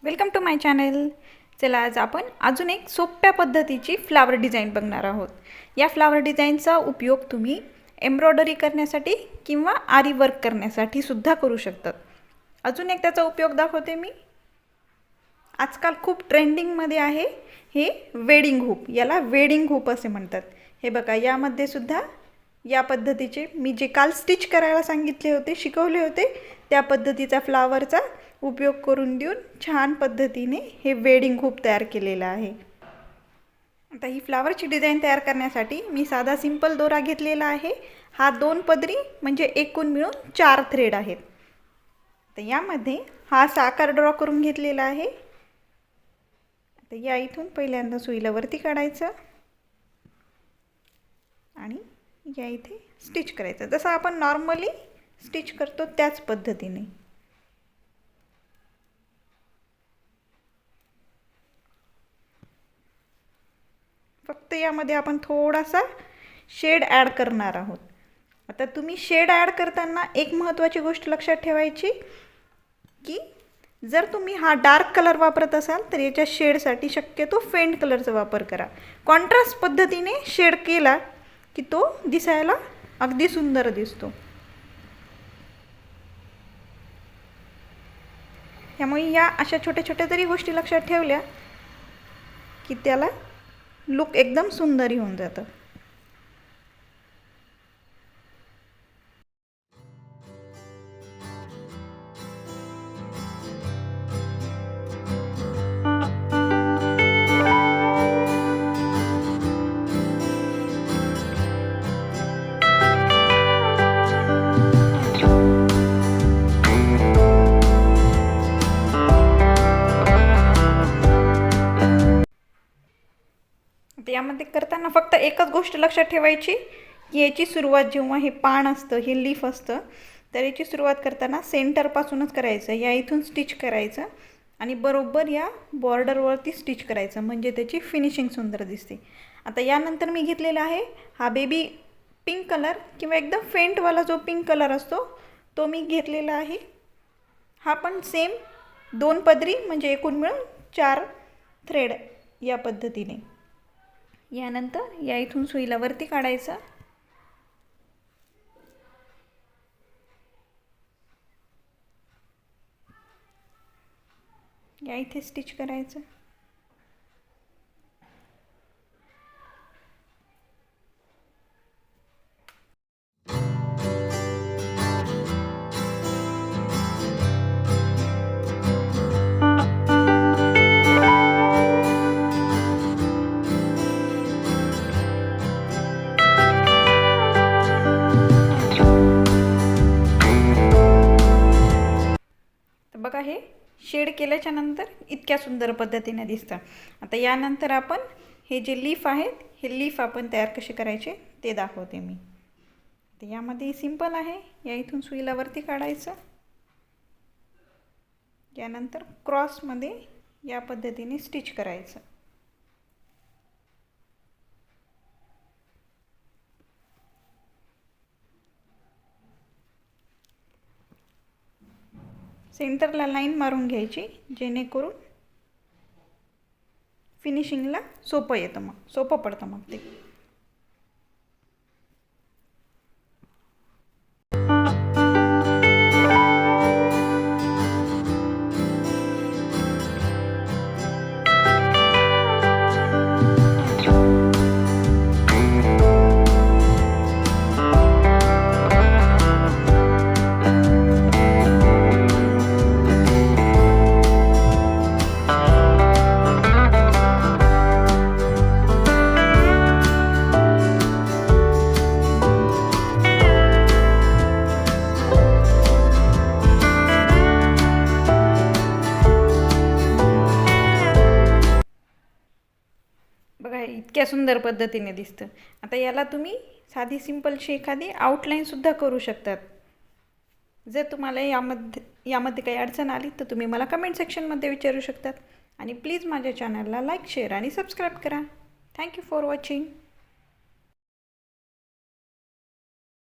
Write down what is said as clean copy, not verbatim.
Welcome to my channel. चला आज आपण अजून एक सोप्या पद्धतीची फ्लावर डिझाईन बघणार आहोत. या फ्लावर डिझाईनचा उपयोग तुम्ही एम्ब्रॉयडरी करण्यासाठी किंवा आरी वर्क करण्यासाठी सुद्धा करू शकतात. अजून एक त्याचा उपयोग दाखवते मी. आजकाल खूप ट्रेंडिंगमध्ये आहे हे वेडिंग हुप. याला वेडिंग हुप असे म्हणतात. हे बघा, यामध्ये सुद्धा या पद्धतीचे मी जे काल स्टिच करायला सांगितले होते, शिकवले होते, त्या पद्धतीचा फ्लावरचा उपयोग करून देऊन छान पद्धतीने हे वेडिंग हुप तयार केलेलं आहे. आता ही फ्लावरची डिझाईन तयार करण्यासाठी मी साधा सिंपल दोरा घेतलेला आहे. हा 2 पदरी म्हणजे एकूण मिळून 4 थ्रेड आहेत. तर यामध्ये हा आकार ड्रॉ करून घेतलेला आहे. आता या इथून पहिल्यांदा सुईला वरती काढायचं आणि या इथे स्टिच करायचं, जसं आपण नॉर्मली स्टिच करतो त्याच पद्धतीने. फक्त यामध्ये आपण थोडासा शेड ॲड करणार आहोत. आता तुम्ही शेड ॲड करताना एक महत्त्वाची गोष्ट लक्षात ठेवायची की जर तुम्ही हा डार्क कलर वापरत असाल तर याच्या शेडसाठी शक्यतो फेंट कलरचा वापर करा. कॉन्ट्रास्ट पद्धतीने शेड केला की तो दिसायला अगदी सुंदर दिसतो. त्यामुळे या अशा छोट्या छोट्या जरी गोष्टी लक्षात ठेवल्या की त्याला लुक एकदम सुंदर होऊन जातं. यामध्ये करताना फक्त एकच गोष्ट लक्षात ठेवायची की याची सुरुवात जेव्हा हे पान असतं, हे लीफ असतं, तर याची सुरुवात करताना सेंटरपासूनच करायचं. या इथून स्टिच करायचं आणि बरोबर या बॉर्डरवरती स्टिच करायचं, म्हणजे त्याची फिनिशिंग सुंदर दिसते. आता यानंतर मी घेतलेला आहे हा बेबी पिंक कलर किंवा एकदम फेंटवाला जो पिंक कलर असतो तो मी घेतलेला आहे. हा पण सेम 2 पदरी म्हणजे एकूण मिळून 4 थ्रेड या पद्धतीने. यानंतर या इथून सुईला वरती काढायचं. या इथे स्टिच करायचं. बघा, हे शेड केल्याच्या नंतर इतक्या सुंदर पद्धतीने दिसतं. आता यानंतर आपण हे जे लीफ आहेत, हे लीफ आपण तयार कसे करायचे ते दाखवते मी. तर यामध्ये सिंपल आहे. या इथून सुईला वरती काढायचं. यानंतर क्रॉसमध्ये या पद्धतीने स्टिच करायचं. सेंटरला लाईन मारून घ्यायची, जेणेकरून फिनिशिंगला सोपं पडतं मग ते. बघा, इतक्या सुंदर पद्धतीने दिसतं. आता याला तुम्ही साधी सिंपलशी एखादी आउटलाईनसुद्धा करू शकतात. जर तुम्हाला यामध्ये काही अडचण आली तर तुम्ही मला कमेंट सेक्शनमध्ये विचारू शकतात. आणि प्लीज माझ्या चॅनलला लाईक, शेअर आणि सबस्क्राईब करा. Thank you for watching.